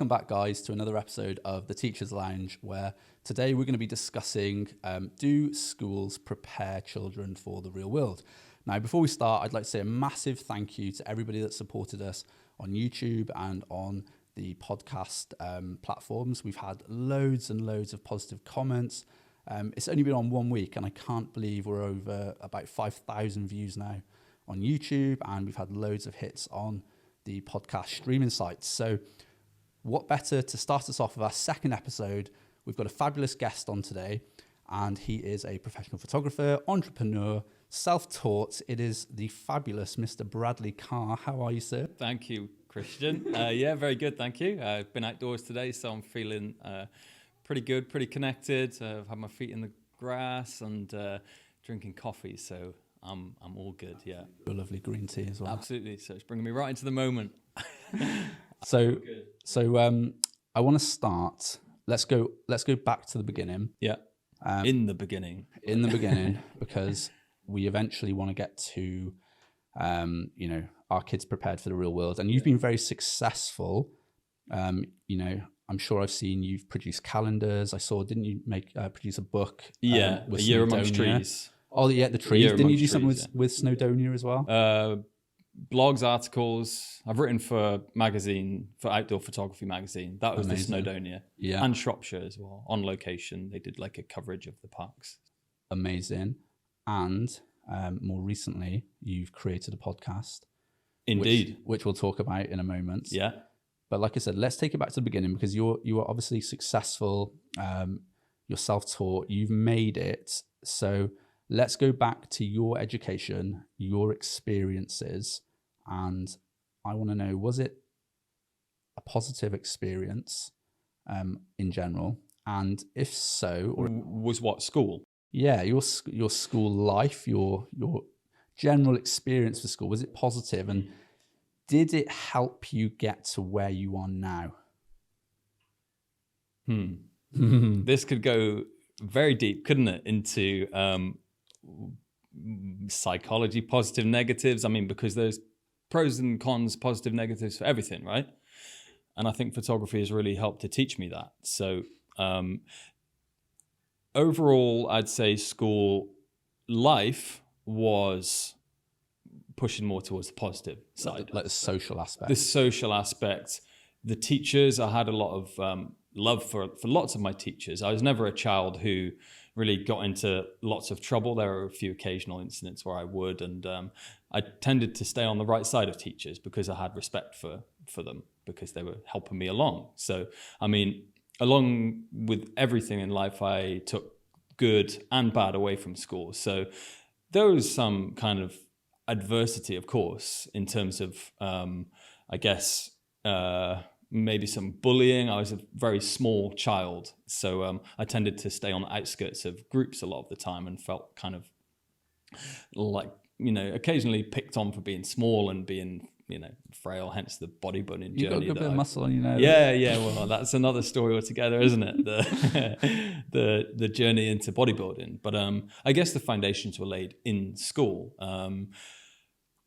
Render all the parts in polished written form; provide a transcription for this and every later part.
Welcome back, guys, to another episode of the Teacher's Lounge, where today we're going to be discussing do schools prepare children for the real world? Now, before we start, I'd like to say a massive thank you to everybody that supported us on YouTube and on the podcast platforms. We've had loads and loads of positive comments. It's only been on 1 week, and I can't believe we're over about 5,000 views now on YouTube, and we've had loads of hits on the podcast streaming sites. So what better to start us off with our second episode? We've got a fabulous guest on today, and he is a professional photographer, entrepreneur, self-taught. It is the fabulous Mr. Bradley Carr. How are you, sir? Thank you, Christian. Yeah, very good, thank you. I've been outdoors today, so I'm feeling pretty good, pretty connected. I've had my feet in the grass and drinking coffee, so I'm all good, yeah. A lovely green tea as well. Absolutely, so it's bringing me right into the moment. So I want to start. Let's go back to the beginning. Yeah. In the beginning, because we eventually want to get to, our kids prepared for the real world. And you've been very successful. I'm sure I've seen you've produced calendars. I saw, didn't you produce a book? Yeah, with A Year Snowdonia? Amongst Trees. Oh, yeah, the trees. Didn't you do something trees, with Snowdonia as well? Blogs, articles. I've written for Outdoor Photography magazine. That was Amazing. the Snowdonia. Yeah. And Shropshire as well. On location, they did like a coverage of the parks. Amazing. And more recently, you've created a podcast. Indeed. Which we'll talk about in a moment. Yeah. But like I said, let's take it back to the beginning, because you are obviously successful. You're self-taught. You've made it. So let's go back to your education, your experiences, and I want to know, was it a positive experience in general? And if so, Was what, school? Yeah, your school life, your general experience with school, was it positive, and did it help you get to where you are now? This could go very deep, couldn't it, into psychology, positive, negatives. I mean, because there's pros and cons, positive, negatives for everything, right? And I think photography has really helped to teach me that. So overall, I'd say school life was pushing more towards the positive side. Like the social aspect. The social aspect. The teachers, I had a lot of love for lots of my teachers. I was never a child who really got into lots of trouble. There were a few occasional incidents where I would, and I tended to stay on the right side of teachers because I had respect for them, because they were helping me along. So, I mean, along with everything in life, I took good and bad away from school. So there was some kind of adversity, of course, in terms of, I guess, maybe some bullying. I was a very small child, so I tended to stay on the outskirts of groups a lot of the time, and felt kind of like, occasionally picked on for being small and being, frail, hence the bodybuilding journey. You've got a good bit of muscle on you now. Yeah. Well, that's another story altogether, isn't it? The journey into bodybuilding. But I guess the foundations were laid in school.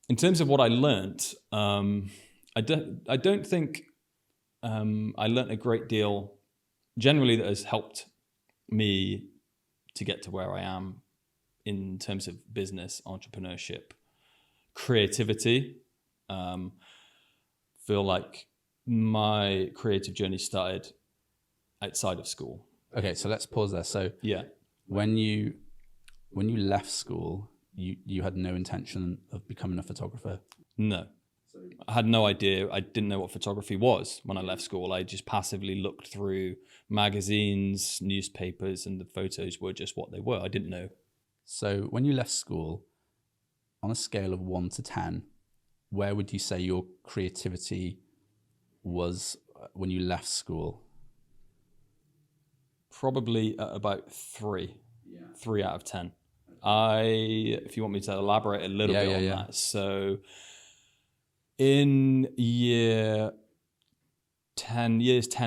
In terms of what I learnt, I don't think I learnt a great deal generally that has helped me to get to where I am in terms of business, entrepreneurship, creativity. Feel like my creative journey started outside of school. Okay, so let's pause there. So yeah, when you left school, you had no intention of becoming a photographer? No. I had no idea. I didn't know what photography was when I left school. I just passively looked through magazines, newspapers, and the photos were just what they were. I didn't know. So when you left school, on a scale of 1 to 10, where would you say your creativity was when you left school? Probably at about 3. Yeah. 3 out of 10. If you want me to elaborate a little bit on that. So in years 10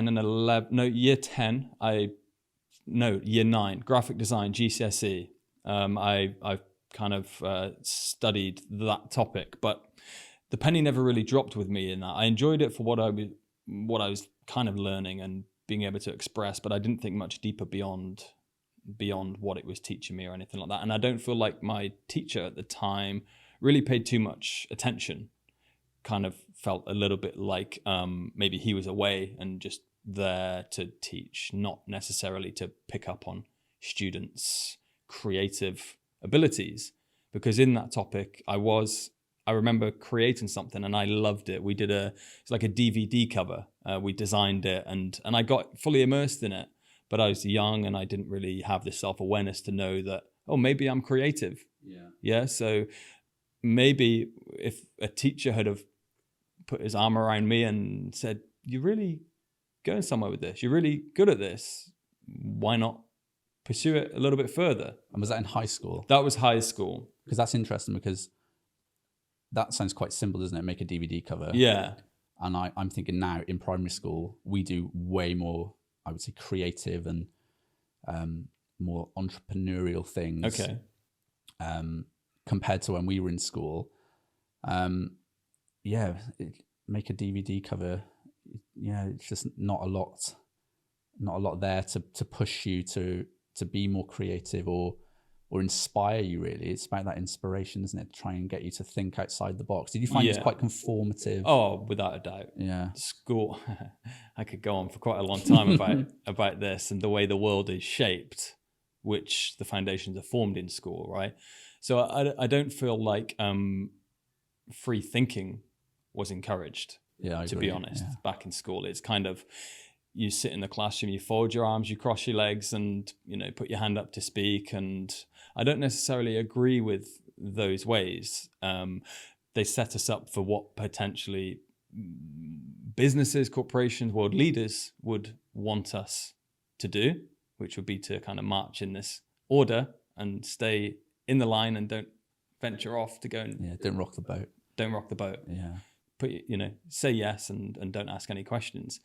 and 11, year 9, graphic design, GCSE. I kind of studied that topic, but the penny never really dropped with me in that. I enjoyed it for what I was kind of learning and being able to express, but I didn't think much deeper beyond what it was teaching me or anything like that. And I don't feel like my teacher at the time really paid too much attention. Kind of felt a little bit like maybe he was away and just there to teach, not necessarily to pick up on students' creative abilities. Because in that topic, I remember creating something and I loved it. We did it's like a DVD cover. We designed it and I got fully immersed in it. But I was young and I didn't really have the self-awareness to know that, oh, maybe I'm creative. Yeah. So maybe if a teacher had have put his arm around me and said, you're really going somewhere with this. You're really good at this. Why not pursue it a little bit further? And was that in high school? That was high school. Because that's interesting because that sounds quite simple, doesn't it? Make a DVD cover. Yeah. And I'm thinking now in primary school, we do way more, I would say, creative and more entrepreneurial things. Okay. Compared to when we were in school. Make a DVD cover. Yeah, it's just not a lot there to push you to be more creative or inspire you, really. It's about that inspiration, isn't it? To try and get you to think outside the box. Did you find it's quite conformative? Oh, without a doubt. Yeah. School, I could go on for quite a long time about this and the way the world is shaped, which the foundations are formed in school, right? So I don't feel like free thinking was encouraged, to be honest, back in school. It's kind of, you sit in the classroom, you fold your arms, you cross your legs and, put your hand up to speak. And I don't necessarily agree with those ways. They set us up for what potentially businesses, corporations, world leaders would want us to do, which would be to kind of march in this order and stay in the line and don't venture off to go and... don't rock the boat. Don't rock the boat. Yeah. But, say yes and don't ask any questions.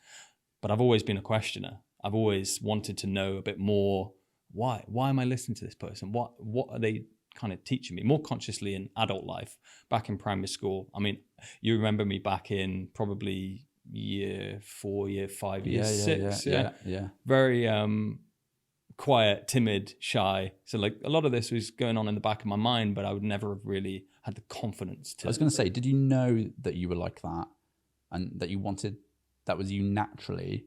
But I've always been a questioner. I've always wanted to know a bit more. Why am I listening to this person? What are they kind of teaching me more consciously in adult life? Back in primary school, I mean, you remember me back in probably year 4, year 5, year 6. Yeah. Very quiet, timid, shy. So like a lot of this was going on in the back of my mind, but I would never have really had the confidence to. I was going to say, did you know that you were like that and that you wanted, that was you naturally?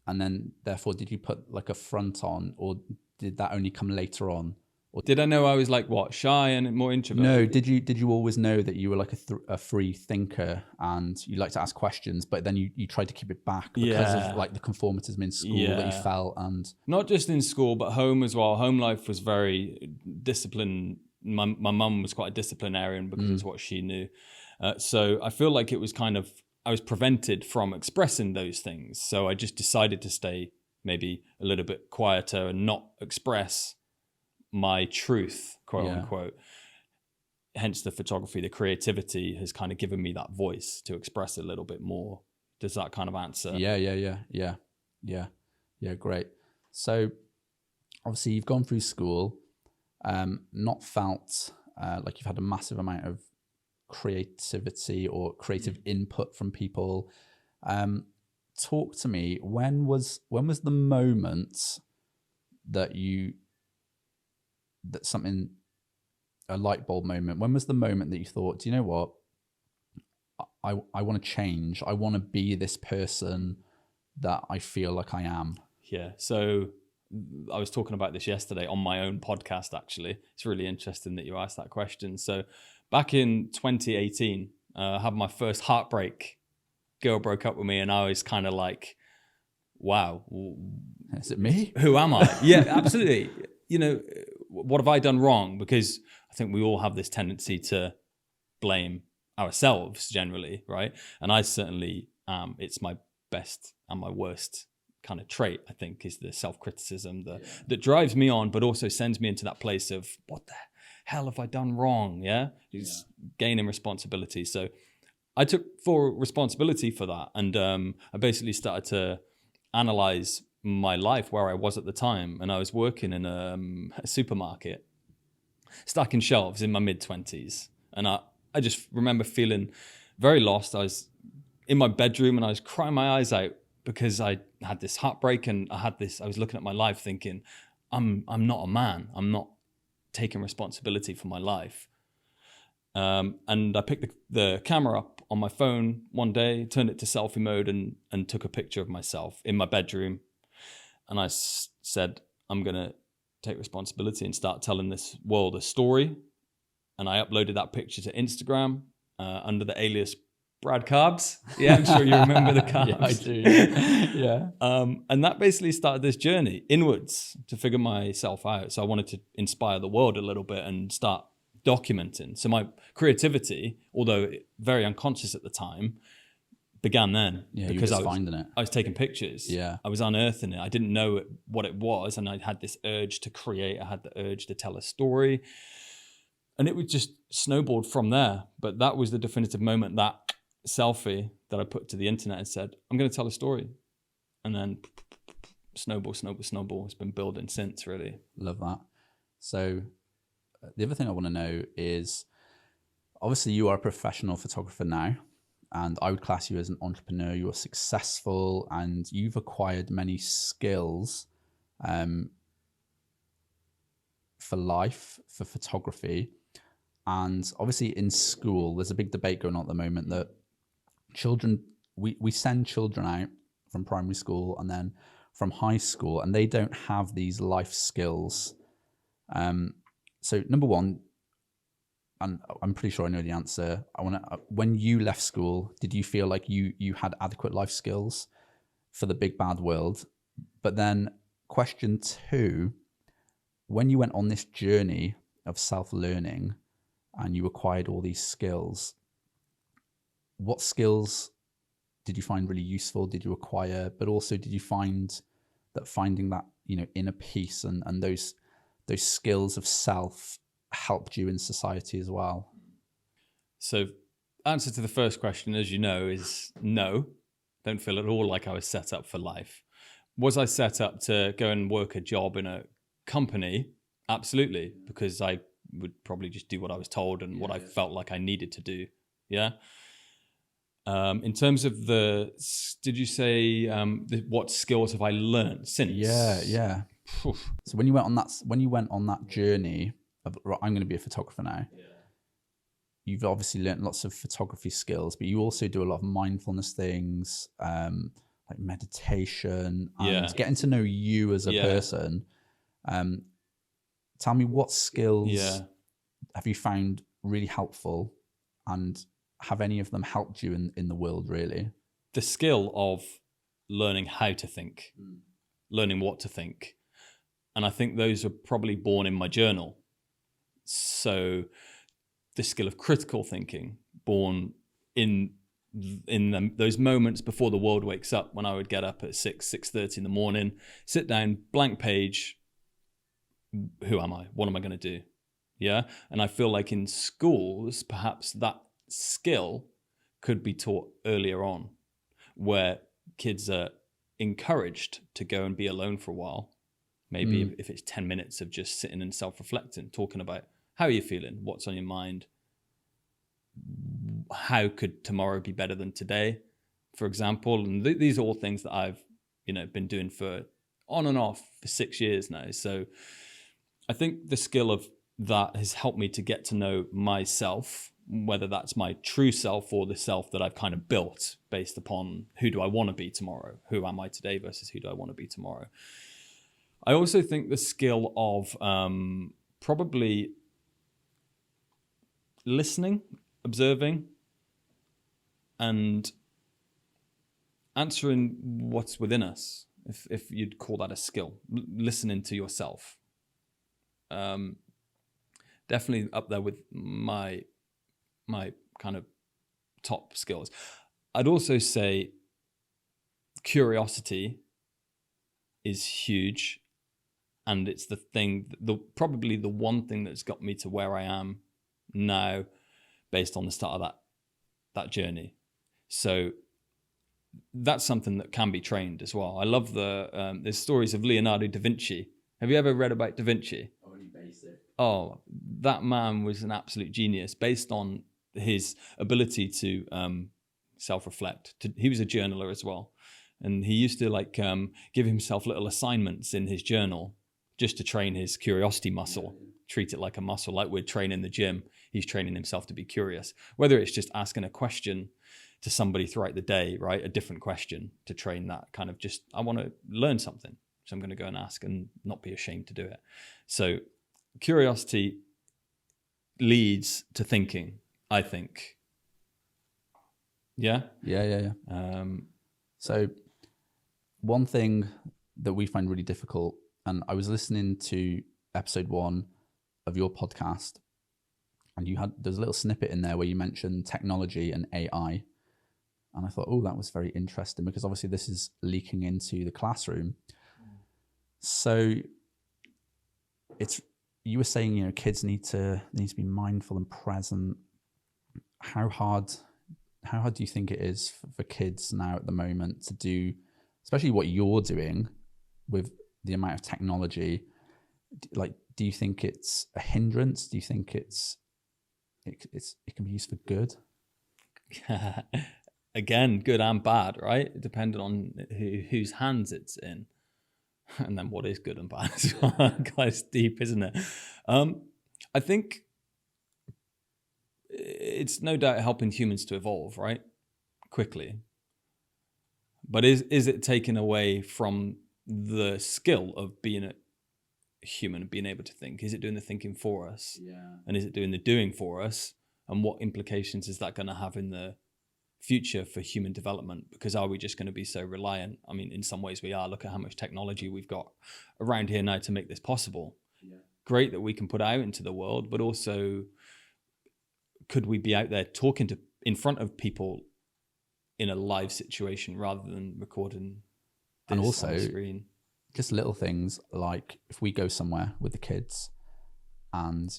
And then therefore, did you put like a front on, or did that only come later on? Or did I know I was like what, shy and more introverted? No, did you always know that you were like a free thinker and you like to ask questions, but then you tried to keep it back because of like the conformatism in school that you felt? And not just in school, but home as well. Home life was very disciplined. My mum was quite a disciplinarian because it's what she knew. So I feel like it was kind of, I was prevented from expressing those things. So I just decided to stay maybe a little bit quieter and not express my truth, quote unquote. Hence the photography, the creativity has kind of given me that voice to express a little bit more. Does that kind of answer? Yeah, great. So obviously you've gone through school, not felt like you've had a massive amount of creativity or creative input from people. Talk to me, when was the moment that a light bulb moment? When was the moment that you thought, do you know what? I want to change. I want to be this person that I feel like I am. Yeah. So I was talking about this yesterday on my own podcast, actually. It's really interesting that you asked that question. So back in 2018, I had my first heartbreak. Girl broke up with me and I was kind of like, wow. Is it me? Who am I? Yeah, absolutely. What have I done wrong? Because I think we all have this tendency to blame ourselves generally, right? And I certainly am. It's my best and my worst kind of trait, I think, is the self-criticism that drives me on, but also sends me into that place of, what the hell have I done wrong? It's gaining responsibility. So I took full responsibility for that. And I basically started to analyze my life, where I was at the time. And I was working in a supermarket, stacking shelves in my mid-20s. And I just remember feeling very lost. I was in my bedroom and I was crying my eyes out because I had this heartbreak, and I was looking at my life thinking, I'm not a man. I'm not taking responsibility for my life. And I picked the camera up on my phone one day, turned it to selfie mode, and took a picture of myself in my bedroom. And I said, I'm going to take responsibility and start telling this world a story. And I uploaded that picture to Instagram under the alias Brad Carbs. Yeah, I'm sure you remember the Carbs. Yeah, I do. Yeah. And that basically started this journey inwards to figure myself out. So I wanted to inspire the world a little bit and start documenting. So my creativity, although very unconscious at the time, began then. Yeah, because finding it. I was taking pictures. Yeah. I was unearthing it. I didn't know what it was. And I had this urge to create. I had the urge to tell a story. And it would just snowballed from there. But that was the definitive moment, that selfie that I put to the internet and said, I'm going to tell a story. And then snowball. It's been building since, really. Love that. So the other thing I want to know is, obviously you are a professional photographer now, and I would class you as an entrepreneur. You are successful and you've acquired many skills for life, for photography. And obviously in school, there's a big debate going on at the moment that children, we send children out from primary school and then from high school, and they don't have these life skills. So number one, and I'm pretty sure I know the answer. When you left school, did you feel like you had adequate life skills for the big bad world? But then question two, when you went on this journey of self-learning and you acquired all these skills, what skills did you find really useful? Did you acquire? But also, did you find that finding that, inner peace and those skills of self helped you in society as well? So answer to the first question, as you know, is no. Don't feel at all like I was set up for life. Was I set up to go and work a job in a company? Absolutely, because I would probably just do what I was told and what I felt like I needed to do. Yeah. In terms of did you say what skills have I learned since? Yeah. So when you went on that journey of, right, I'm going to be a photographer now, you've obviously learned lots of photography skills, but you also do a lot of mindfulness things, like meditation, and getting to know you as a person. Tell me, what skills have you found really helpful, and have any of them helped you in the world, really? The skill of learning how to think, learning what to think. And I think those are probably born in my journal. So the skill of critical thinking, born in those moments before the world wakes up, when I would get up at 6:30 in the morning, sit down, blank page. Who am I? What am I going to do? Yeah. And I feel like in schools, perhaps that skill could be taught earlier on, where kids are encouraged to go and be alone for a while. Maybe if it's 10 minutes of just sitting and self-reflecting, talking about how are you feeling, what's on your mind, how could tomorrow be better than today, for example. And these are all things that I've been doing for on and off for 6 years now. So I think the skill of that has helped me to get to know myself, whether that's my true self or the self that I've kind of built based upon who do I want to be tomorrow? Who am I today versus who do I want to be tomorrow? I also think the skill of probably listening, observing, and answering what's within us, if you'd call that a skill, listening to yourself. Definitely up there with my kind of top skills. I'd also say curiosity is huge. And it's probably the one thing that's got me to where I am now, based on the start of that journey. So that's something that can be trained as well. I love there's stories of Leonardo da Vinci. Have you ever read about da Vinci? Only basic. Oh, that man was an absolute genius based on his ability to self-reflect. He was a journaler as well. And he used to give himself little assignments in his journal just to train his curiosity muscle, treat it like a muscle, like we're training the gym. He's training himself to be curious, whether it's just asking a question to somebody throughout the day, right? A different question to train that kind of just, I want to learn something. So I'm going to go and ask and not be ashamed to do it. So curiosity leads to thinking, I think. Yeah? Yeah. So one thing that we find really difficult, and I was listening to episode 1 of your podcast, and there's a little snippet in there where you mentioned technology and AI. And I thought, oh, that was very interesting, because obviously this is leaking into the classroom. So you were saying, kids need to be mindful and present. How hard do you think it is for kids now at the moment to do, especially what you're doing with the amount of technology? Like, do you think it's a hindrance? Do you think it can be used for good? Again, good and bad, right? Depending on whose hands it's in. And then what is good and bad as well. Quite deep, isn't it? I think it's no doubt helping humans to evolve, right? Quickly. But is it taken away from the skill of being a human and being able to think? Is it doing the thinking for us? Yeah. And is it doing the doing for us? And what implications is that going to have in the future for human development? Because are we just going to be so reliant? I mean, in some ways we are. Look at how much technology we've got around here now to make this possible. Yeah. Great that we can put out into the world, but also could we be out there talking in front of people in a live situation rather than recording this and also, on the screen? Just little things like if we go somewhere with the kids and,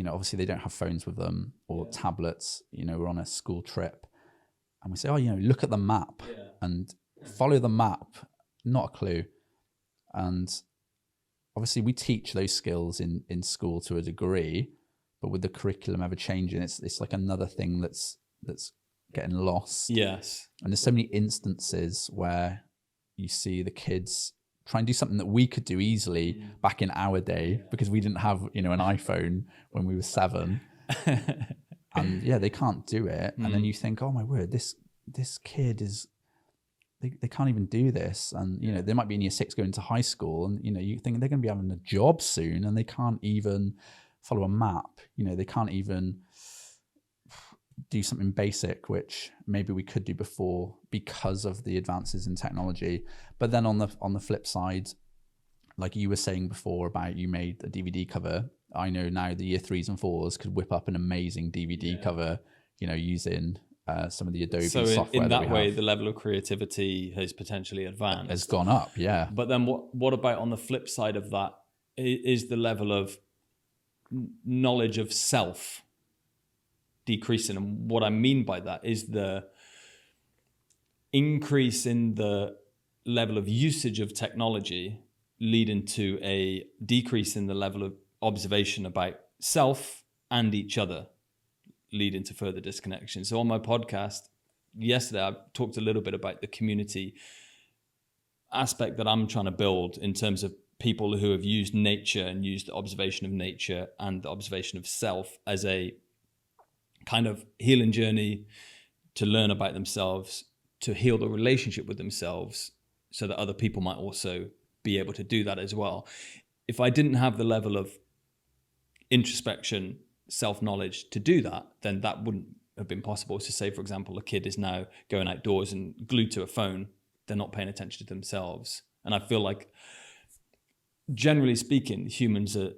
obviously they don't have phones with them or tablets, we're on a school trip and we say, look at the map and follow the map, not a clue. And obviously we teach those skills in school to a degree, but with the curriculum ever changing, it's like another thing that's getting lost. Yes. And there's so many instances where you see the kids try and do something that we could do easily back in our day because we didn't have, an iPhone when we were 7. And they can't do it. And then you think, oh my word, this kid is, they can't even do this. And, they might be in year 6 going to high school and, you think they're going to be having a job soon and they can't even follow a map. They can't even do something basic, which maybe we could do before because of the advances in technology. But then on the flip side, like you were saying before about you made a DVD cover, I know now the year 3s and 4s could whip up an amazing DVD cover, using some of the Adobe software. So in that way, the level of creativity has potentially advanced. Has gone up, yeah. But then what about on the flip side of that is the level of knowledge of self decreasing? And what I mean by that is the increase in the level of usage of technology leading to a decrease in the level of observation about self and each other, leading to further disconnection. So on my podcast yesterday, I talked a little bit about the community aspect that I'm trying to build in terms of people who have used nature and used the observation of nature and the observation of self as a kind of healing journey to learn about themselves, to heal the relationship with themselves so that other people might also be able to do that as well. If I didn't have the level of introspection, self-knowledge to do that, then that wouldn't have been possible. So say, for example, a kid is now going outdoors and glued to a phone. They're not paying attention to themselves. And I feel like, generally speaking, humans are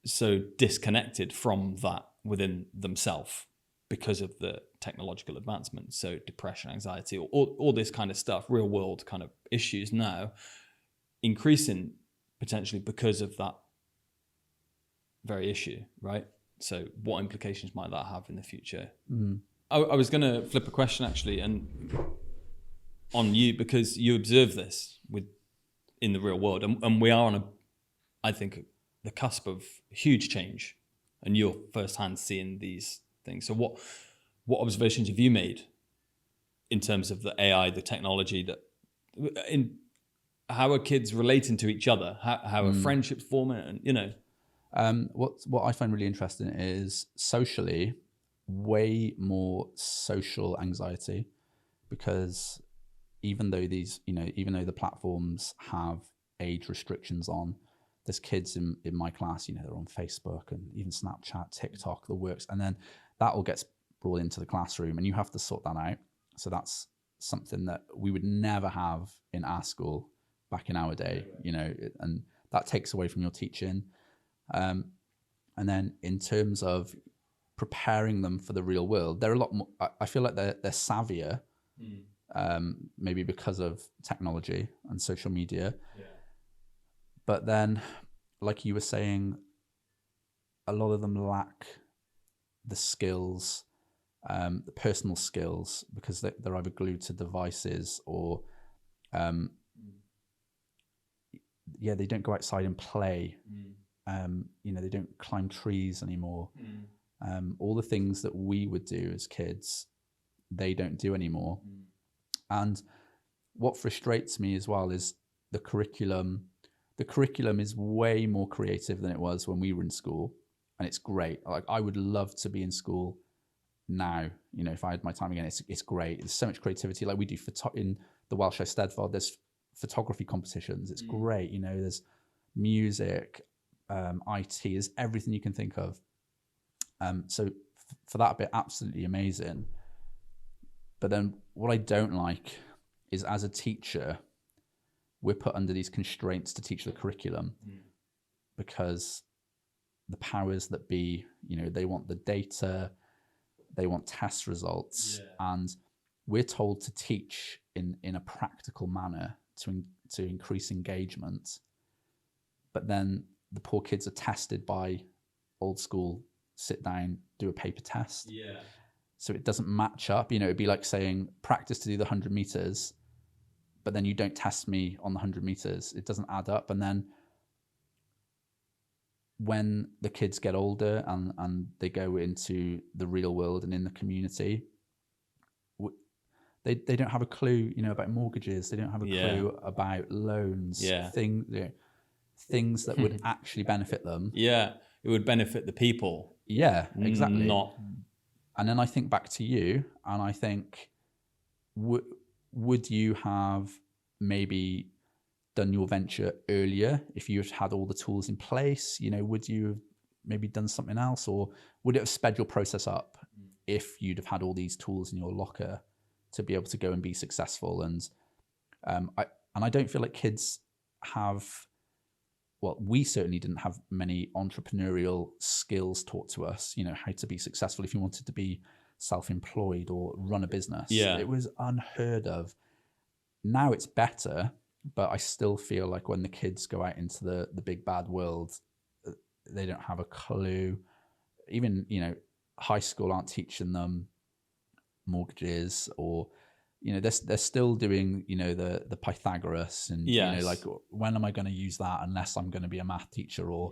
so disconnected from that within themselves because of the technological advancement. So depression, anxiety, all this kind of stuff, real world kind of issues now, increasing potentially because of that very issue, right? So what implications might that have in the future? I was going to flip a question actually, and on you, because you observe this in the real world, and we are on I think, the cusp of huge change, and you're firsthand seeing these things. So what observations have you made in terms of the AI, the technology that in how are kids relating to each other? How are friendships forming? And, you know, what I find really interesting is socially, way more social anxiety, because even though the platforms have age restrictions on, there's kids in my class, they're on Facebook and even Snapchat, TikTok, the works, and then that all gets brought into the classroom and you have to sort that out. So that's something that we would never have in our school back in our day, and that takes away from your teaching. And then in terms of preparing them for the real world, they're a lot more, I feel like they're savvier, maybe because of technology and social media. Yeah. But then, like you were saying, a lot of them lack the skills, the personal skills, because they're either glued to devices or, they don't go outside and play. They don't climb trees anymore. All the things that we would do as kids, they don't do anymore. And what frustrates me as well is the curriculum. The curriculum is way more creative than it was when we were in school, and it's great. Like, I would love to be in school now. If I had my time again, it's great. There's so much creativity. Like, we do in the Welsh Eisteddfod, there's photography competitions. It's great. There's music, IT, there's everything you can think of. So for that bit, absolutely amazing. But then what I don't like is, as a teacher, we're put under these constraints to teach the curriculum because the powers that be, they want the data, they want test results, and we're told to teach in a practical manner to increase engagement. But then the poor kids are tested by old school, sit down, do a paper test. Yeah. So it doesn't match up. It'd be like saying practice to do the 100 meters, but then you don't test me on the 100 meters. It doesn't add up. And then when the kids get older and they go into the real world and in the community, they don't have a clue, about mortgages. They don't have a clue about loans, things that would actually benefit them. Yeah, it would benefit the people. Yeah, exactly. Not. And then I think back to you, and I think, would you have maybe done your venture earlier if you had all the tools in place? Would you have maybe done something else, or would it have sped your process up if you'd have had all these tools in your locker to be able to go and be successful? And I don't feel like kids have. Well, we certainly didn't have many entrepreneurial skills taught to us, how to be successful if you wanted to be self-employed or run a business. Yeah. It was unheard of. Now it's better, but I still feel like when the kids go out into the big bad world, they don't have a clue. Even, high school aren't teaching them mortgages, or they're still doing the Pythagoras and like, when am I going to use that unless I'm going to be a math teacher, or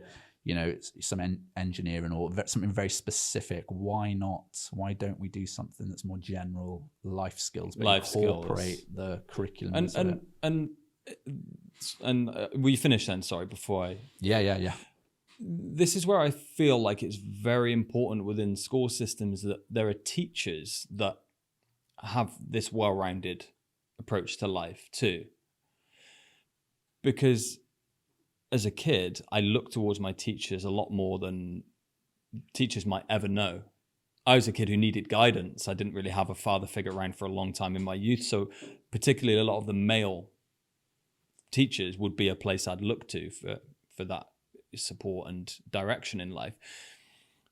some engineering, or something very specific. Why not? Why don't we do something that's more general, life skills, but incorporate the curriculum? And will you finish then? Sorry, before I. Yeah. This is where I feel like it's very important within school systems that there are teachers that have this well-rounded approach to life too. Because as a kid, I looked towards my teachers a lot more than teachers might ever know. I was a kid who needed guidance. I didn't really have a father figure around for a long time in my youth. So particularly a lot of the male teachers would be a place I'd look to for that support and direction in life.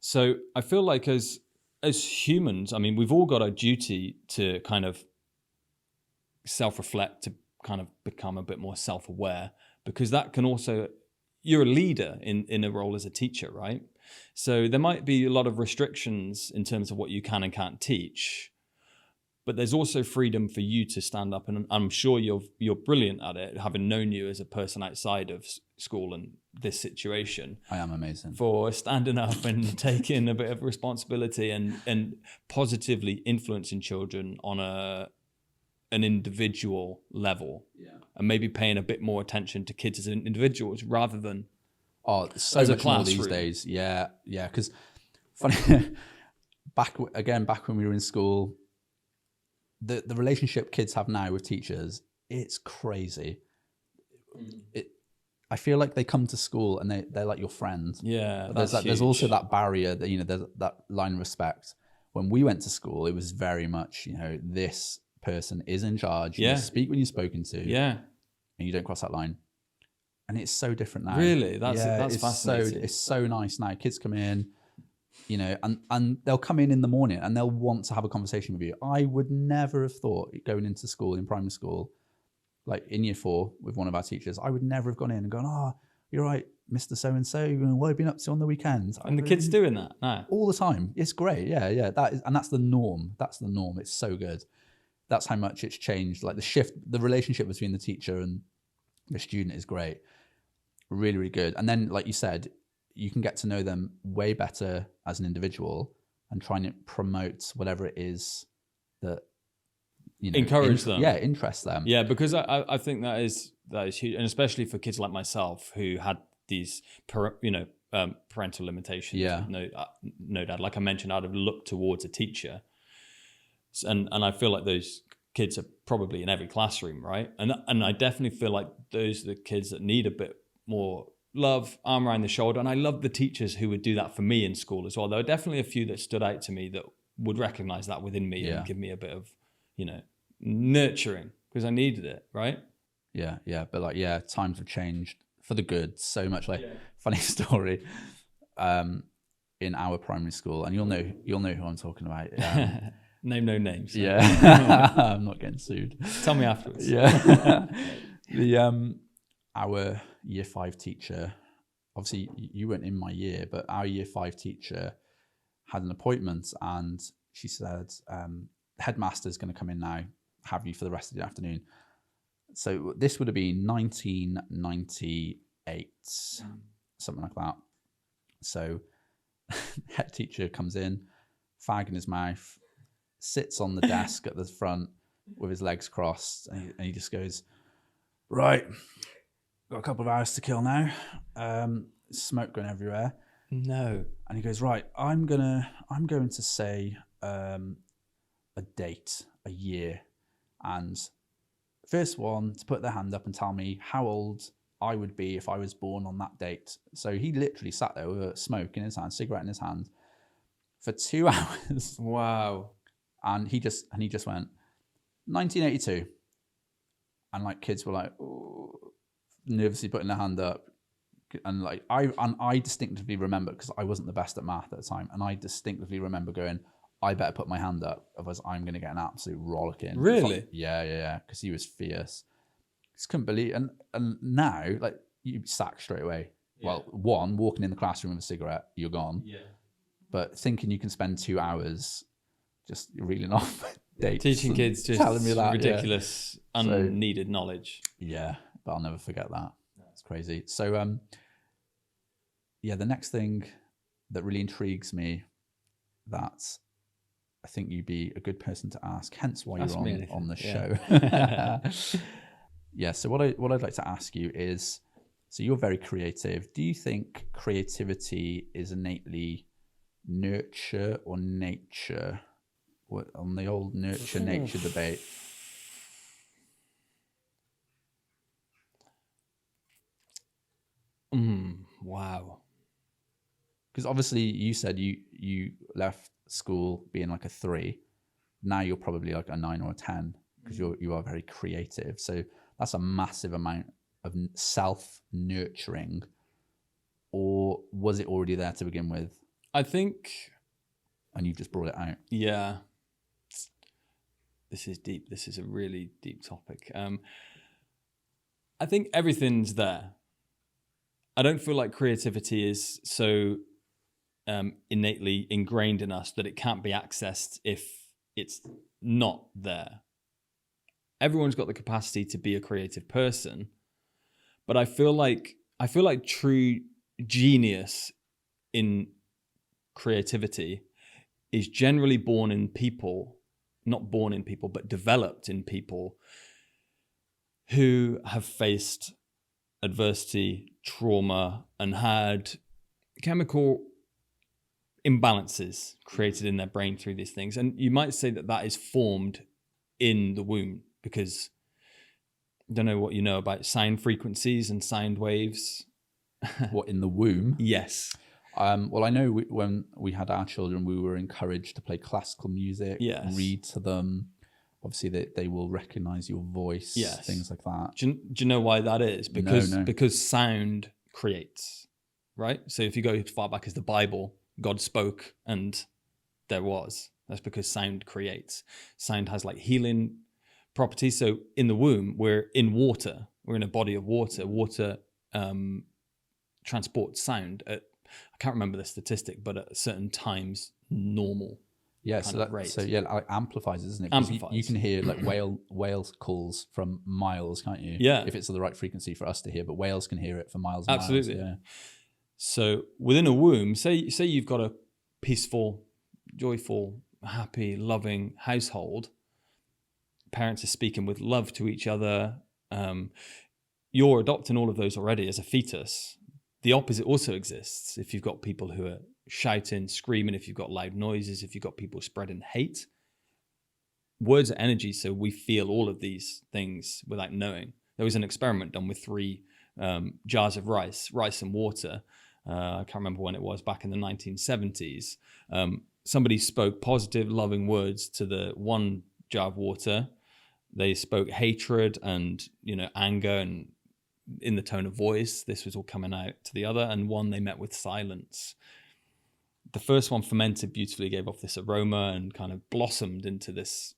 So I feel like as humans, I mean, we've all got a duty to kind of self-reflect, to kind of become a bit more self-aware, because that can also, you're a leader in a role as a teacher, right? So there might be a lot of restrictions in terms of what you can and can't teach, but there's also freedom for you to stand up, and I'm sure you're brilliant at it, having known you as a person outside of school and this situation. I am amazing. For standing up and taking a bit of responsibility and positively influencing children on a an individual level, and maybe paying a bit more attention to kids as individuals rather than so as a much more these classroom. days. Yeah. Because funny, back when we were in school, the relationship kids have now with teachers, it's crazy. I feel like they come to school and they're like your friend. Yeah, but there's also that barrier that, there's that line of respect. When we went to school, it was very much, this person is in charge. You speak when you're spoken to. Yeah. And you don't cross that line. And it's so different now. Really? That's fascinating. It's so nice now. Kids come in, and they'll come in the morning and they'll want to have a conversation with you. I would never have thought going into school, in primary school, like in year 4 with one of our teachers, I would never have gone in and gone, you're right, Mr. So-and-so, what have you been up to on the weekends? And the kids doing that now? All the time. It's great. Yeah. That's the norm. That's the norm. It's so good. That's how much it's changed. Like the relationship between the teacher and the student is great. Really, really good. And then, like you said, you can get to know them way better as an individual and try and promote whatever it is that, encourage them. Yeah, interest them. Yeah, because I think that is huge. And especially for kids like myself who had these, parental limitations. Yeah. No dad. Like I mentioned, I'd have looked towards a teacher. And I feel like those kids are probably in every classroom, right? And I definitely feel like those are the kids that need a bit more love, arm around the shoulder. And I love the teachers who would do that for me in school as well. There were definitely a few that stood out to me that would recognize that within me and give me a bit of, nurturing, because I needed it, right? Yeah. But times have changed for the good so much. Funny story, in our primary school, and you'll know who I'm talking about. Name no names. So. Yeah. I'm not getting sued. Tell me afterwards. Yeah. Our year 5 teacher, obviously you weren't in my year, but our year 5 teacher had an appointment, and she said, the headmaster's going to come in now, have you for the rest of the afternoon. So this would have been 1998, something like that. So head teacher comes in, fag in his mouth, sits on the desk at the front with his legs crossed, and he just goes, right, got a couple of hours to kill now. Smoke going everywhere. No. And he goes, right, I'm going to say a date, a year, and first one to put their hand up and tell me how old I would be if I was born on that date. So he literally sat there with a smoke in his hand, cigarette in his hand, for 2 hours. Wow. And he just went 1982, and like kids were like nervously putting their hand up, and like I distinctively remember, because I wasn't the best at math at the time, and I distinctively remember going, I better put my hand up, otherwise I'm going to get an absolute rollicking. Really? Yeah. Because he was fierce. Just couldn't believe. And now, like, you'd be sacked straight away. Yeah. Well, one, walking in the classroom with a cigarette, you're gone. Yeah. But thinking you can spend 2 hours just reeling off dates, teaching kids just telling me that ridiculous, unneeded knowledge. Yeah, but I'll never forget that. It's crazy. So, the next thing that really intrigues me, that I think you'd be a good person to ask, hence why you're on the show. Yeah. So what I'd like to ask you is, so you're very creative. Do you think creativity is innately nurture or nature? What, on the old nurture-nature debate? Wow. Because obviously you said you left school being like a 3. Now you're probably like a 9 or a 10, because you are very creative. So that's a massive amount of self-nurturing. Or was it already there to begin with? I think... And you've just brought it out. Yeah. This is deep. This is a really deep topic. I think everything's there. I don't feel like creativity is so innately ingrained in us that it can't be accessed if it's not there. Everyone's got the capacity to be a creative person, but I feel like true genius in creativity is generally born in people not born in people, but developed in people who have faced adversity, trauma, and had chemical imbalances created in their brain through these things. And you might say that that is formed in the womb, because I don't know what you know about sound frequencies and sound waves. What, in the womb? Yes. Well, I know when we had our children, we were encouraged to play classical music, Yes. read to them. Obviously, they will recognize your voice, Yes. things like that. Do you know why that is? No. Because sound creates, right? So if you go as far back as the Bible, God spoke and there was. That's because sound creates. Sound has like healing properties. So in the womb, we're in water. We're in a body of water. Water transports sound at, I can't remember the statistic, but at certain times, normal. Yeah, so that like amplifies, isn't it? Amplifies. You can hear like whale calls from miles, can't you? Yeah. If it's the right frequency for us to hear, but whales can hear it for miles. Absolutely. Miles, yeah. So within a womb, say you've got a peaceful, joyful, happy, loving household. Parents are speaking with love to each other. You're adopting all of those already as a fetus. The opposite also exists. If you've got people who are shouting, screaming, if you've got loud noises, if you've got people spreading hate, words are energy, so we feel all of these things without knowing. There was an experiment done with 3 jars of rice and water. I can't remember when it was, back in the 1970s. Somebody spoke positive, loving words to the one jar of water. They spoke hatred and, anger and in the tone of voice. This was all coming out to the other, and one they met with silence. The first one fermented beautifully, gave off this aroma and kind of blossomed into this,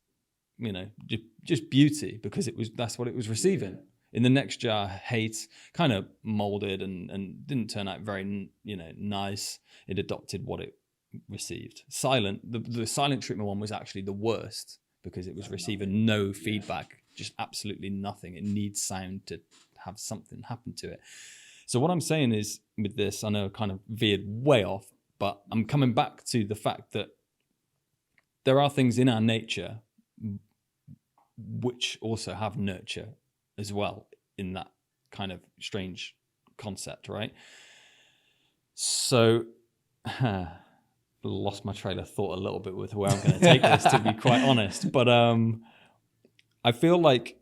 just beauty, because that's what it was receiving. In the next jar, hate kind of molded and didn't turn out very, nice. It adopted what it received. The silent treatment one was actually the worst, because it was receiving no feedback, just absolutely nothing. It needs sound to have something happen to it. So what I'm saying is, with this, I know I kind of veered way off, but I'm coming back to the fact that there are things in our nature which also have nurture as well, in that kind of strange concept, right? So lost my trail of thought a little bit with where I'm going to take this, to be quite honest. But I feel like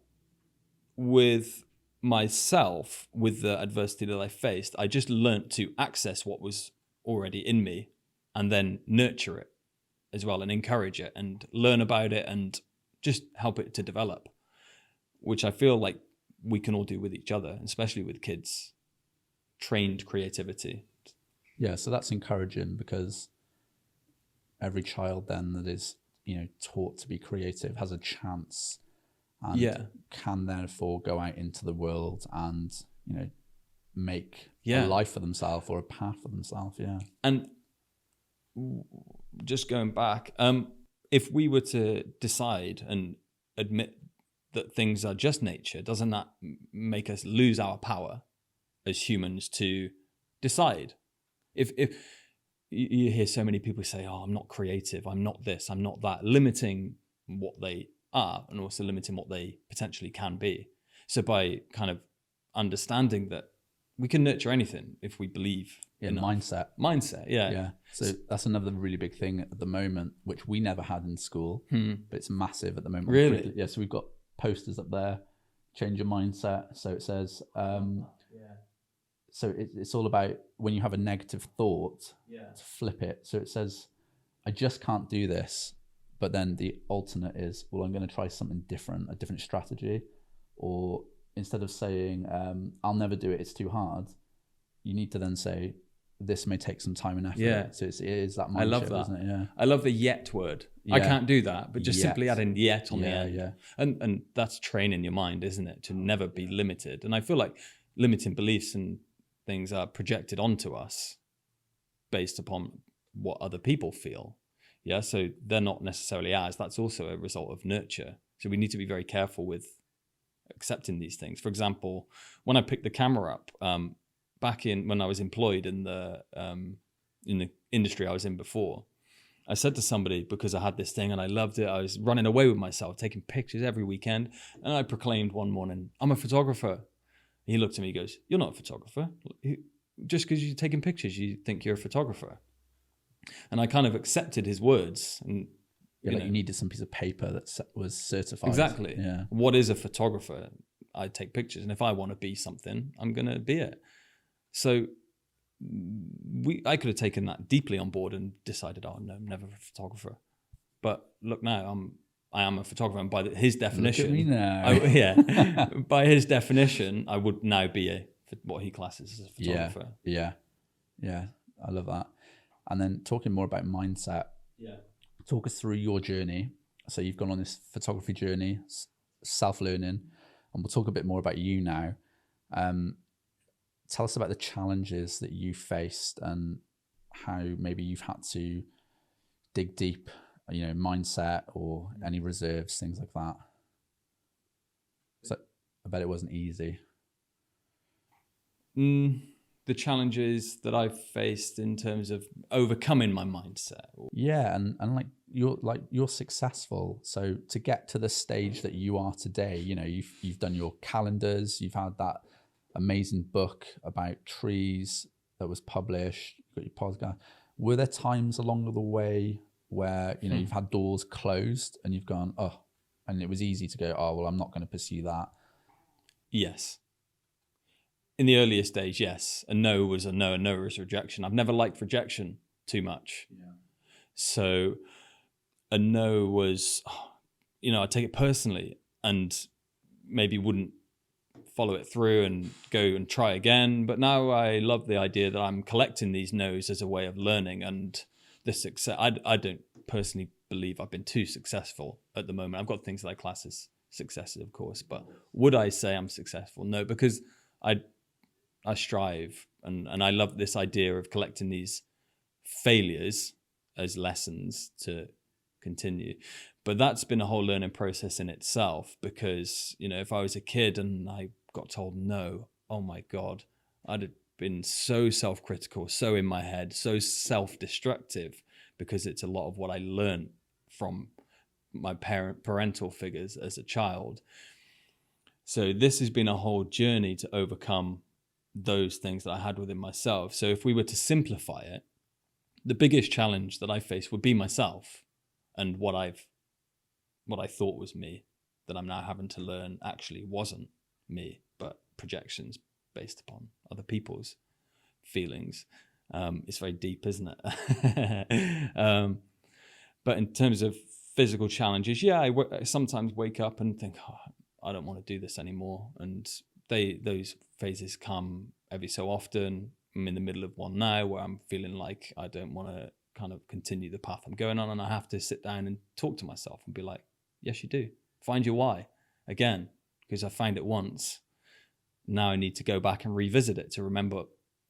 with myself, with the adversity that I faced, I just learnt to access what was already in me and then nurture it as well, and encourage it and learn about it and just help it to develop, which I feel like we can all do with each other, especially with kids. Trained creativity. Yeah, so that's encouraging, because every child then that is, taught to be creative has a chance and can therefore go out into the world and, make a life for themselves or a path for themselves. Yeah. And just going back, if we were to decide and admit that things are just nature, doesn't that make us lose our power as humans to decide? If you hear so many people say, "Oh, I'm not creative, I'm not this, I'm not that," limiting what they are and also limiting what they potentially can be. So by kind of understanding that we can nurture anything if we believe in mindset. Yeah. So that's another really big thing at the moment, which we never had in school, but it's massive at the moment. Really? Yeah. So we've got posters up there, change your mindset. So it says, so it's all about when you have a negative thought, to flip it. So it says, I just can't do this. But then the alternate is, well, I'm going to try something different, a different strategy. Or instead of saying, I'll never do it, it's too hard, you need to then say, this may take some time and effort. Yeah. So it is that mindset, I love that. isn't it? Yeah. I love the yet word. I can't do that, but just simply adding yet on the end. Yeah. And that's training your mind, isn't it? To never be limited. And I feel like limiting beliefs and things are projected onto us based upon what other people feel. Yeah, so they're not necessarily ours. That's also a result of nurture. So we need to be very careful with accepting these things. For example, when I picked the camera up, back in when I was employed in the industry I was in before, I said to somebody, because I had this thing and I loved it, I was running away with myself, taking pictures every weekend. And I proclaimed one morning, I'm a photographer. He looked at me, he goes, you're not a photographer. Just because you're taking pictures, you think you're a photographer. And I kind of accepted his words. And you needed some piece of paper that was certified. Exactly. Yeah. What is a photographer? I take pictures. And if I want to be something, I'm going to be it. So I could have taken that deeply on board and decided, oh no, I'm never a photographer. But look now, I am a photographer, and by his definition, look at me now. By his definition, I would now be what he classes as a photographer. Yeah, I love that. And then talking more about mindset. Yeah, talk us through your journey. So you've gone on this photography journey, self-learning, and we'll talk a bit more about you now. Tell us about the challenges that you faced and how maybe you've had to dig deep, mindset or any reserves, things like that. So I bet it wasn't easy. The challenges that I've faced in terms of overcoming my mindset. Yeah, and you're successful. So to get to the stage that you are today, you've done your calendars, you've had that amazing book about trees that was published, you've got your podcast. Were there times along the way where you've had doors closed and you've gone, oh, and it was easy to go, oh well, I'm not going to pursue that? Yes. In the earliest days, yes. A no was a no, a no was rejection. I've never liked rejection too much. Yeah. So a no was, I take it personally and maybe wouldn't follow it through and go and try again. But now I love the idea that I'm collecting these no's as a way of learning, and the success. I don't personally believe I've been too successful at the moment. I've got things that I class as successes, of course, but would I say I'm successful? No, because I strive and I love this idea of collecting these failures as lessons to continue. But that's been a whole learning process in itself, because, if I was a kid and I got told no, oh my God, I'd have been so self-critical, so in my head, so self-destructive, because it's a lot of what I learned from my parental figures as a child. So this has been a whole journey to overcome those things that I had within myself. So if we were to simplify it, the biggest challenge that I faced would be myself and what I thought was me, that I'm now having to learn actually wasn't me, but projections based upon other people's feelings. It's very deep, isn't it? But in terms of physical challenges, I sometimes wake up and think, oh, I don't want to do this anymore. And those phases come every so often. I'm in the middle of one now where I'm feeling like I don't want to kind of continue the path I'm going on, and I have to sit down and talk to myself and be like, yes, you do. Find your why again, because I found it once. Now I need to go back and revisit it to remember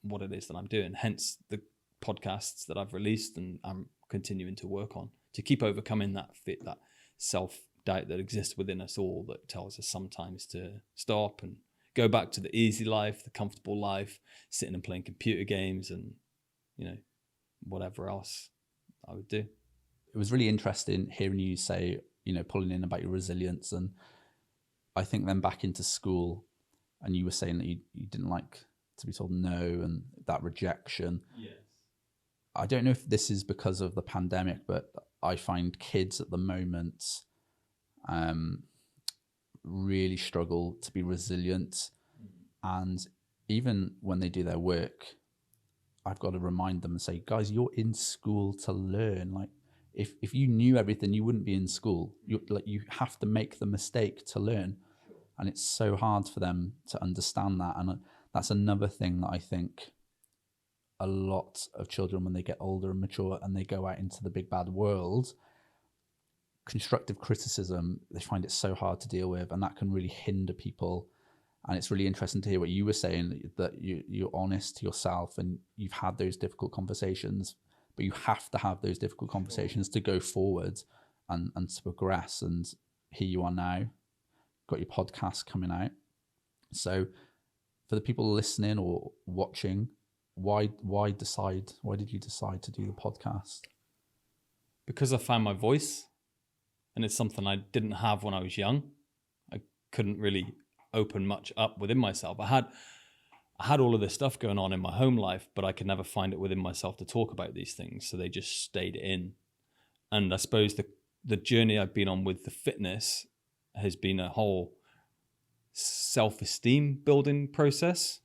what it is that I'm doing. Hence the podcasts that I've released and I'm continuing to work on to keep overcoming that self-doubt that exists within us all, that tells us sometimes to stop and go back to the easy life, the comfortable life, sitting and playing computer games and, whatever else I would do. It was really interesting hearing you say, pulling in about your resilience. And I think then back into school, and you were saying that you didn't like to be told no and that rejection. Yes. I don't know if this is because of the pandemic, but I find kids at the moment really struggle to be resilient. And even when they do their work, I've got to remind them and say, guys, you're in school to learn. Like, if you knew everything, you wouldn't be in school. You have to make the mistake to learn. And it's so hard for them to understand that. And that's another thing that I think a lot of children, when they get older and mature and they go out into the big bad world, constructive criticism, they find it so hard to deal with, and that can really hinder people. And it's really interesting to hear what you were saying, that you're honest to yourself and you've had those difficult conversations, but you have to have those difficult conversations to go forward and to progress. And here you are now, got your podcast coming out. So for the people listening or watching, why did you decide to do the podcast? because I found my voice, and it's something I didn't have when I was young. I couldn't really open much up within myself. I had all of this stuff going on in my home life, but I could never find it within myself to talk about these things. So they just stayed in. And I suppose the journey I've been on with the fitness has been a whole self-esteem building process.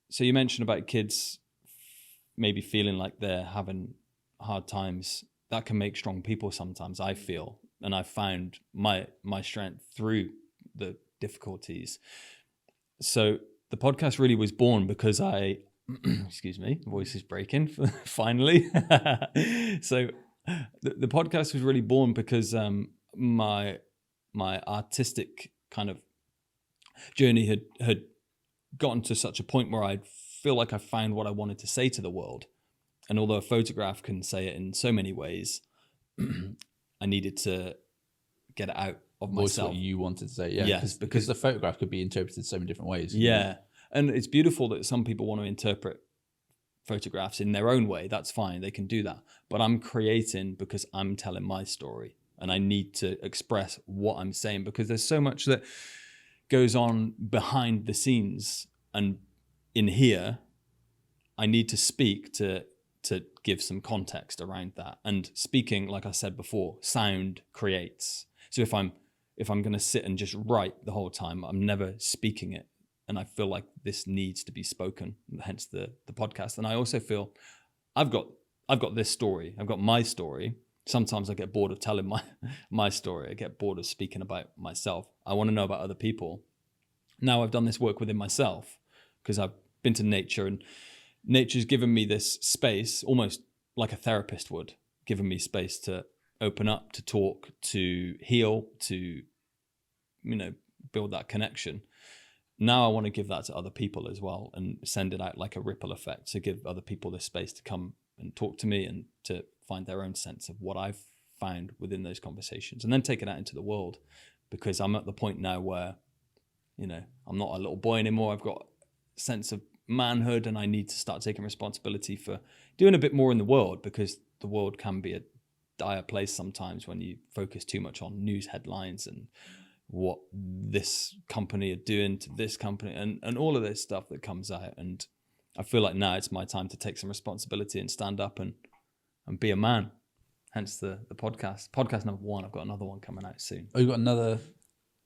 So you mentioned about kids maybe feeling like they're having hard times. That can make strong people sometimes, I feel. And I found my strength through the difficulties. So the podcast really was born because excuse me, voice is breaking finally. So the podcast was really born because my artistic kind of journey had gotten to such a point where I feel like I found what I wanted to say to the world. And although a photograph can say it in so many ways, I needed to get it out of myself. What you wanted to say, yeah. Yes, because the photograph could be interpreted so many different ways. Yeah. And it's beautiful that some people want to interpret photographs in their own way. That's fine. They can do that. But I'm creating because I'm telling my story. And I need to express what I'm saying because there's so much that goes on behind the scenes. And in here, I need to speak to give some context around that. And speaking, like I said before, sound creates. So if I'm going to sit and just write the whole time, I'm never speaking it. And I feel like this needs to be spoken, hence the podcast. And I also feel I've got this story. I've got my story. Sometimes I get bored of telling my story. I get bored of speaking about myself. I want to know about other people. Now I've done this work within myself because I've been to nature, and nature's given me this space, almost like a therapist would, given me space to open up, to talk, to heal, to, build that connection. Now I want to give that to other people as well and send it out like a ripple effect to give other people this space to come and talk to me and to find their own sense of what I've found within those conversations and then take it out into the world, because I'm at the point now where, I'm not a little boy anymore. I've got a sense of manhood and I need to start taking responsibility for doing a bit more in the world, because the world can be a dire place sometimes when you focus too much on news headlines and what this company are doing to this company and all of this stuff that comes out. And I feel like now it's my time to take some responsibility and stand up and be a man. Hence the podcast. Podcast number 1. I've got another one coming out soon. Oh, you got another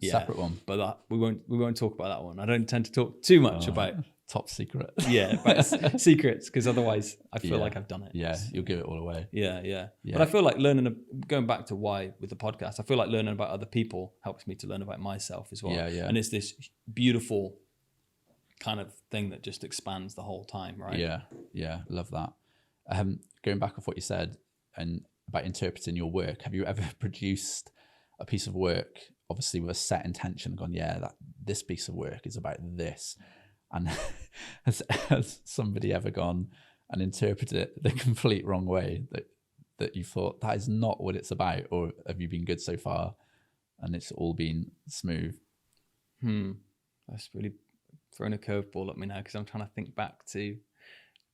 separate one? But we won't talk about that one. I don't tend to talk too much about top secret. About secrets, because otherwise I feel like I've done it. Yeah, you'll give it all away. Yeah. But I feel like going back to why with the podcast, I feel like learning about other people helps me to learn about myself as well. Yeah. And it's this beautiful kind of thing that just expands the whole time, right? Yeah, love that. Going back off what you said and about interpreting your work, have you ever produced a piece of work, obviously with a set intention, and gone, that this piece of work is about this? And has somebody ever gone and interpreted it the complete wrong way, that you thought that is not what it's about? Or have you been good so far and it's all been smooth? That's really thrown a curveball at me now, because I'm trying to think back to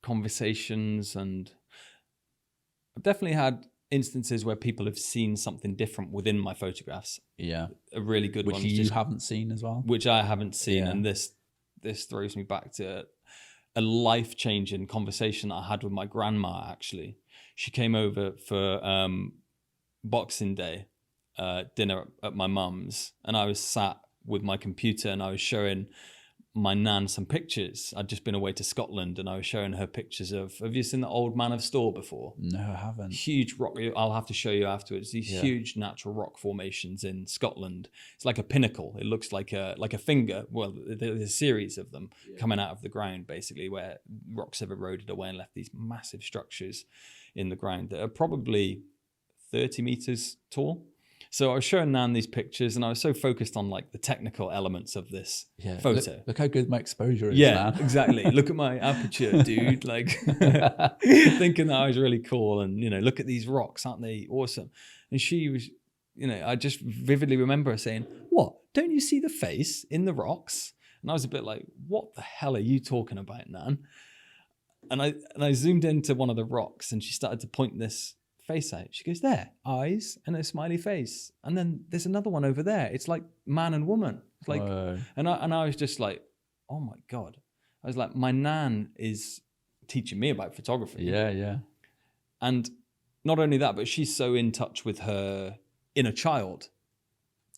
conversations, and I've definitely had instances where people have seen something different within my photographs. Yeah. A really good one. Which you haven't seen as well? Which I haven't seen. Yeah. And this throws me back to a life-changing conversation that I had with my grandma, actually. She came over for Boxing Day dinner at my mum's, and I was sat with my computer and I was showing my nan some pictures. I'd just been away to Scotland and I was showing her pictures of, have you seen the Old Man of Storr before? No, I haven't. Huge rock, I'll have to show you afterwards. These huge natural rock formations in Scotland. It's like a pinnacle. It looks like a finger. Well, there's a series of them coming out of the ground, basically, where rocks have eroded away and left these massive structures in the ground that are probably 30 meters tall. So I was showing Nan these pictures and I was so focused on like the technical elements of this photo. Look how good my exposure is, Nan. Exactly. Look at my aperture, dude. Like thinking that I was really cool, and, look at these rocks, aren't they awesome? And she was, I just vividly remember her saying, "What? Don't you see the face in the rocks?" And I was a bit like, "What the hell are you talking about, Nan?" And I zoomed into one of the rocks and she started to point this face out. She goes, there, eyes and a smiley face. And then there's another one over there. It's like man and woman. It's like, Whoa. and I was just like, oh my God. I was like, my nan is teaching me about photography. Yeah. And not only that, but she's so in touch with her inner child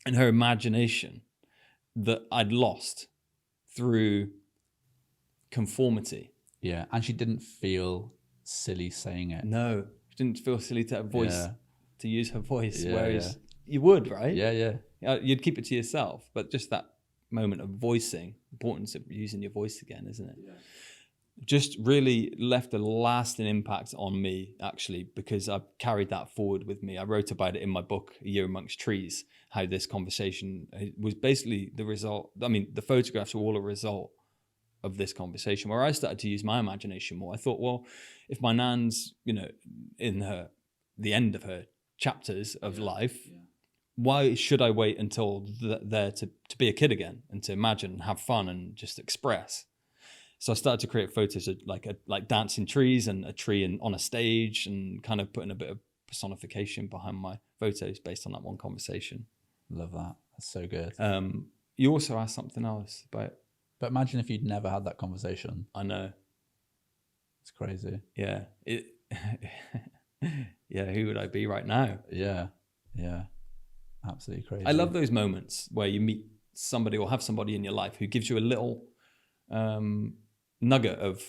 and her imagination that I'd lost through conformity. Yeah. And she didn't feel silly saying it. No, she didn't feel silly to have voice, to use her voice, Yeah, whereas you would, right? Yeah. You'd keep it to yourself, but just that moment of voicing, importance of using your voice again, isn't it? Yeah. Just really left a lasting impact on me, actually, because I've carried that forward with me. I wrote about it in my book, A Year Amongst Trees, how this conversation was basically the result. I mean, the photographs were all a result of this conversation, where I started to use my imagination more. I thought, well, if my nan's, in the end of her chapters of life, why should I wait until there to be a kid again and to imagine and have fun and just express? So I started to create photos of like dancing trees and a tree on a stage, and kind of putting a bit of personification behind my photos based on that one conversation. Love that. That's so good. You also asked something else about. But imagine if you'd never had that conversation. I know. It's crazy. Yeah. Yeah. Who would I be right now? Yeah. Absolutely crazy. I love those moments where you meet somebody or have somebody in your life who gives you a little nugget of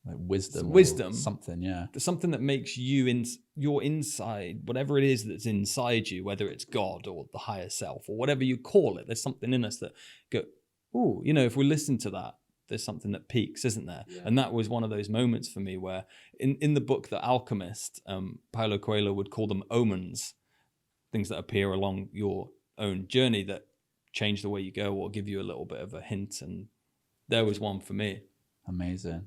like wisdom, something. Yeah. Something that makes you your inside, whatever it is that's inside you, whether it's God or the higher self or whatever you call it. There's something in us that go, oh, if we listen to that, there's something that peaks, isn't there? Yeah. And that was one of those moments for me where in the book The Alchemist, Paulo Coelho would call them omens, things that appear along your own journey that change the way you go or give you a little bit of a hint. And there was one for me. Amazing.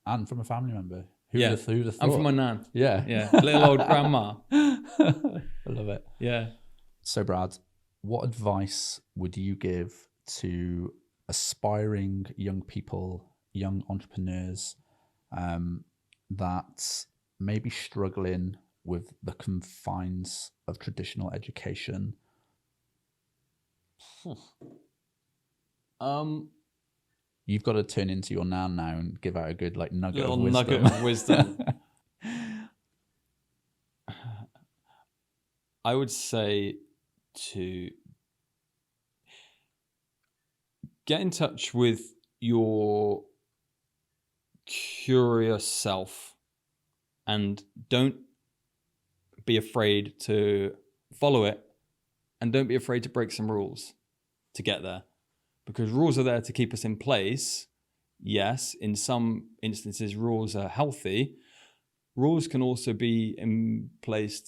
And from a family member. Who would have thought? I'm from my nan. Yeah. Little old grandma. I love it. Yeah. So Brad, what advice would you give to aspiring young people, young entrepreneurs that may be struggling with the confines of traditional education? You've got to turn into your nan now and give out a good nugget of wisdom. I would say to get in touch with your curious self and don't be afraid to follow it, and don't be afraid to break some rules to get there, because rules are there to keep us in place. Yes, in some instances rules are healthy. Rules can also be in place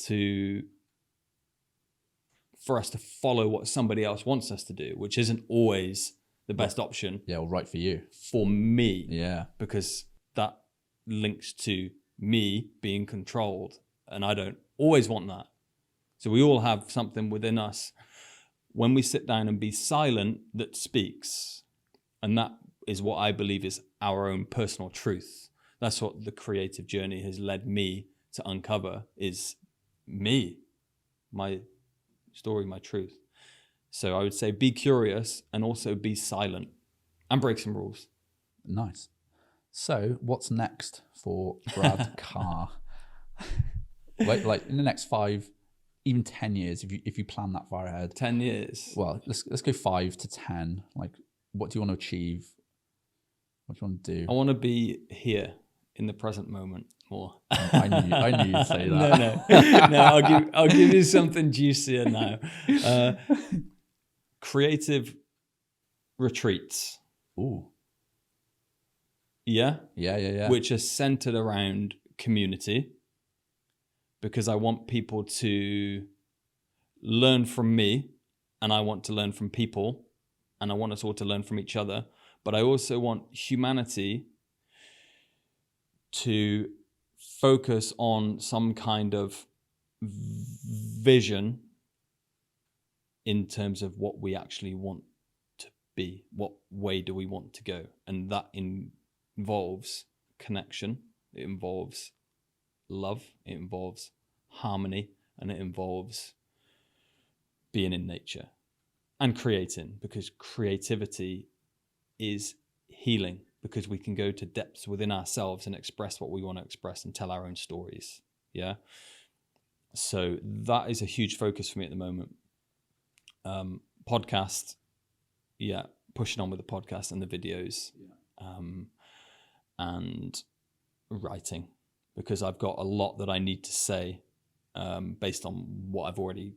for us to follow what somebody else wants us to do, which isn't always the best option. Yeah, well, right for you. For me. Yeah. Because that links to me being controlled, and I don't always want that. So we all have something within us when we sit down and be silent that speaks. And that is what I believe is our own personal truth. That's what the creative journey has led me to uncover, is me, my story, my truth. So I would say be curious and also be silent and break some rules. Nice. So what's next for Brad Carr? like in the next 5, even 10 years, if you plan that far ahead. 10 years. Well, let's go 5 to 10. Like, what do you want to achieve? What do you want to do? I want to be here in the present moment more. I knew you'd say that. No. I'll give you something juicier now. Creative retreats. Ooh. Yeah? Yeah. Which are centered around community, because I want people to learn from me, and I want to learn from people, and I want us all to learn from each other. But I also want humanity to focus on some kind of vision in terms of what we actually want to be. What way do we want to go? And that involves connection. It involves love. It involves harmony, and it involves being in nature and creating, because creativity is healing, because we can go to depths within ourselves and express what we want to express and tell our own stories. Yeah. So that is a huge focus for me at the moment. Podcast. Yeah. Pushing on with the podcast and the videos. Yeah. And writing, because I've got a lot that I need to say based on what I've already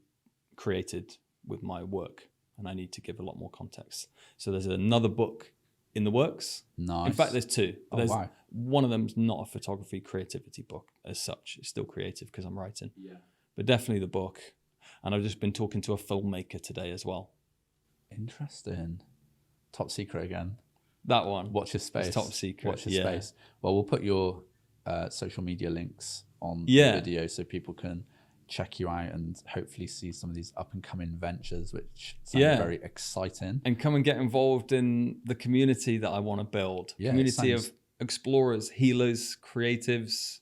created with my work, and I need to give a lot more context. So there's another book in the works. Nice. In fact, there's two. Wow. One of them's not a photography creativity book as such. It's still creative because I'm writing. Yeah. But definitely the book. And I've just been talking to a filmmaker today as well. Interesting. Top secret again. That one. Watch your space. It's top secret. Watch your space. Well, we'll put your social media links on the video so people can check you out and hopefully see some of these up and coming ventures, which sound very exciting. And come and get involved in the community that I want to build. Yeah, community of explorers, healers, creatives,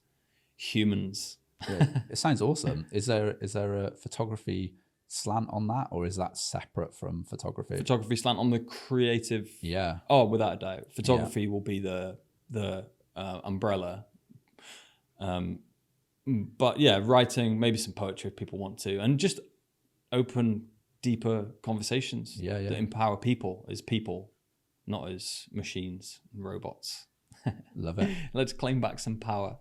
humans. Yeah, it sounds awesome. Is there a photography slant on that, or is that separate from photography? Photography slant on the creative. Yeah. Oh, without a doubt. Photography will be the umbrella. But yeah, writing, maybe some poetry if people want to, and just open, deeper conversations that empower people as people, not as machines and robots. Love it. Let's claim back some power.